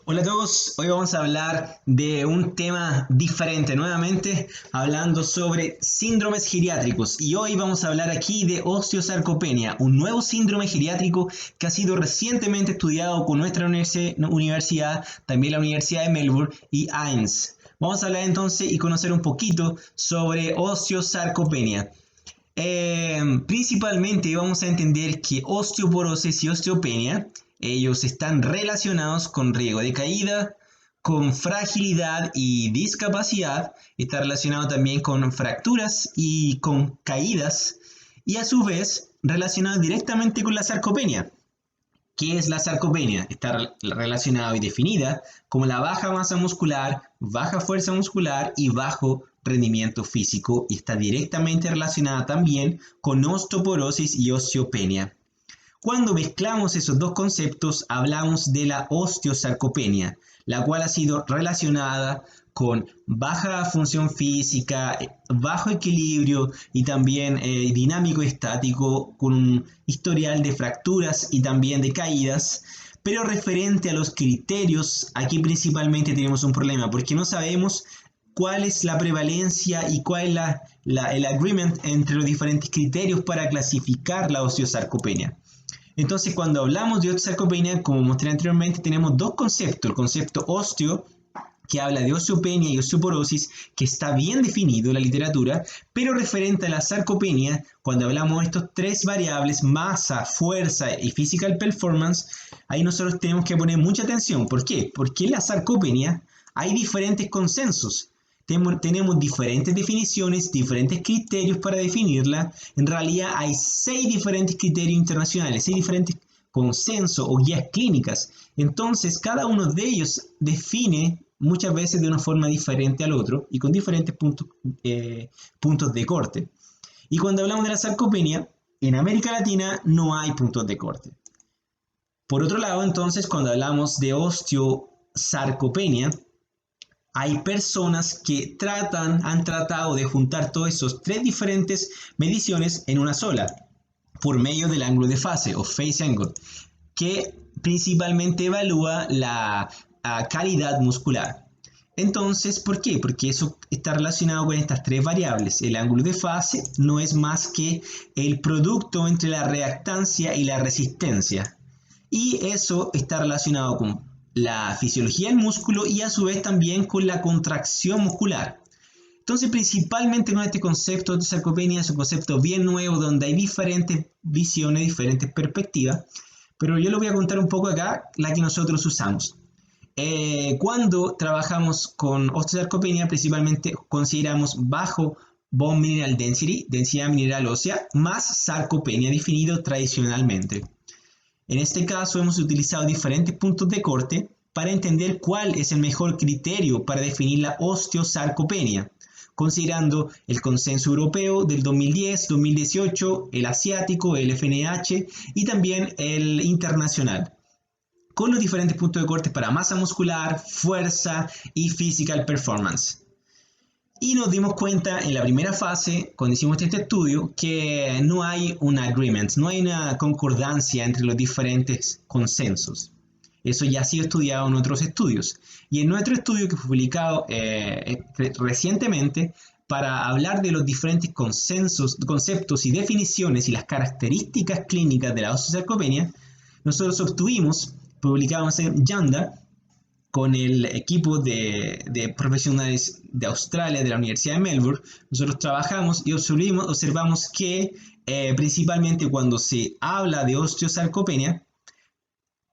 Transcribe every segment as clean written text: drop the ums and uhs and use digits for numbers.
Hola a todos, hoy vamos a hablar de un tema diferente, nuevamente hablando sobre síndromes geriátricos y hoy vamos a hablar aquí de osteosarcopenia, un nuevo síndrome geriátrico que ha sido recientemente estudiado con nuestra universidad, también la Universidad de Melbourne y AIMS. Vamos a hablar entonces y conocer un poquito sobre osteosarcopenia. Principalmente vamos a entender que osteoporosis y osteopenia, ellos están relacionados con riesgo de caída, con fragilidad y discapacidad, está relacionado también con fracturas y con caídas, y a su vez relacionado directamente con la sarcopenia. ¿Qué es la sarcopenia? Está relacionada y definida como la baja masa muscular, baja fuerza muscular y bajo rendimiento físico y está directamente relacionada también con osteoporosis y osteopenia. Cuando mezclamos esos dos conceptos, hablamos de la osteosarcopenia, la cual ha sido relacionada con baja función física, bajo equilibrio y también dinámico estático, con un historial de fracturas y también de caídas. Pero referente a los criterios, aquí principalmente tenemos un problema porque no sabemos cuál es la prevalencia y cuál es el agreement entre los diferentes criterios para clasificar la osteosarcopenia. Entonces, cuando hablamos de osteosarcopenia, como mostré anteriormente, tenemos dos conceptos. El concepto osteo, que habla de osteopenia y osteoporosis, que está bien definido en la literatura, pero referente a la sarcopenia, cuando hablamos de estos tres variables, masa, fuerza y physical performance, ahí nosotros tenemos que poner mucha atención. ¿Por qué? Porque en la sarcopenia hay diferentes consensos. Tenemos diferentes definiciones, diferentes criterios para definirla. En realidad hay 6 diferentes criterios internacionales, 6 diferentes consensos o guías clínicas. Entonces, cada uno de ellos define muchas veces de una forma diferente al otro y con diferentes puntos de corte. Y cuando hablamos de la sarcopenia, en América Latina no hay puntos de corte. Por otro lado, entonces, cuando hablamos de osteosarcopenia, hay personas que han tratado de juntar todos esos tres diferentes mediciones en una sola, por medio del ángulo de fase o phase angle, que principalmente evalúa la calidad muscular. Entonces, ¿por qué? Porque eso está relacionado con estas tres variables. El ángulo de fase no es más que el producto entre la reactancia y la resistencia. Y eso está relacionado con la fisiología del músculo y a su vez también con la contracción muscular. Entonces, principalmente con este concepto de sarcopenia es un concepto bien nuevo donde hay diferentes visiones, diferentes perspectivas, pero yo les voy a contar un poco acá la que nosotros usamos. Cuando trabajamos con osteosarcopenia, principalmente consideramos bajo bone mineral density, densidad mineral ósea, más sarcopenia definido tradicionalmente. En este caso hemos utilizado diferentes puntos de corte para entender cuál es el mejor criterio para definir la osteosarcopenia, considerando el consenso europeo del 2010, 2018, el asiático, el FNH y también el internacional, con los diferentes puntos de corte para masa muscular, fuerza y physical performance. Y nos dimos cuenta en la primera fase, cuando hicimos este estudio, que no hay un agreement, no hay una concordancia entre los diferentes consensos. Eso ya ha sido estudiado en otros estudios. Y en nuestro estudio que fue publicado recientemente, para hablar de los diferentes consensos, conceptos y definiciones y las características clínicas de la osteosarcopenia, nosotros obtuvimos, publicamos en JAMDA, con el equipo de profesionales de Australia, de la Universidad de Melbourne, nosotros trabajamos y observamos que principalmente cuando se habla de osteosarcopenia,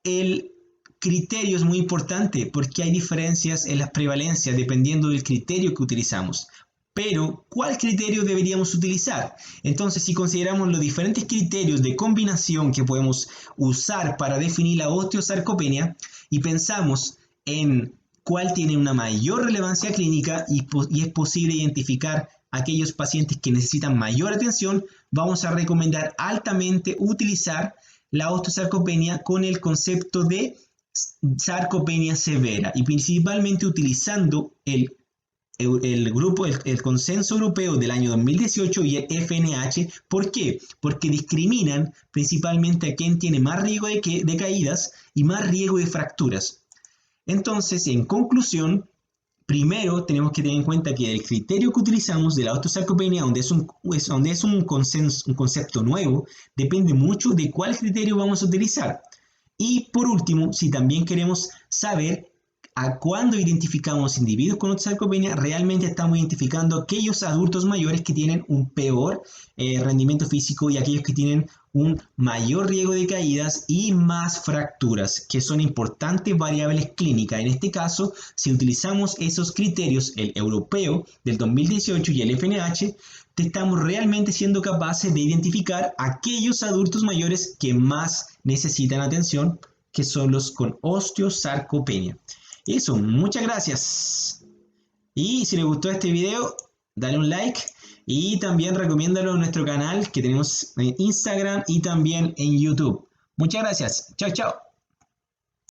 el criterio es muy importante porque hay diferencias en las prevalencias dependiendo del criterio que utilizamos. Pero, ¿cuál criterio deberíamos utilizar? Entonces, si consideramos los diferentes criterios de combinación que podemos usar para definir la osteosarcopenia y pensamos en cuál tiene una mayor relevancia clínica y es posible identificar aquellos pacientes que necesitan mayor atención, vamos a recomendar altamente utilizar la osteosarcopenia con el concepto de sarcopenia severa y principalmente utilizando el consenso europeo del año 2018 y el FNH. ¿Por qué? Porque discriminan principalmente a quien tiene más riesgo de caídas y más riesgo de fracturas. Entonces, en conclusión, primero tenemos que tener en cuenta que el criterio que utilizamos de la osteosarcopenia, donde es un concepto nuevo, depende mucho de cuál criterio vamos a utilizar. Y por último, si también queremos saber a cuándo identificamos individuos con osteosarcopenia, realmente estamos identificando aquellos adultos mayores que tienen un peor rendimiento físico y aquellos que tienen un mayor riesgo de caídas y más fracturas, que son importantes variables clínicas. En este caso, si utilizamos esos criterios, el europeo del 2018 y el FNH, estamos realmente siendo capaces de identificar aquellos adultos mayores que más necesitan atención, que son los con osteosarcopenia. Eso, muchas gracias. Y si les gustó este video, dale un like y también recomiéndalo en nuestro canal que tenemos en Instagram y también en YouTube. Muchas gracias. Chao, chao.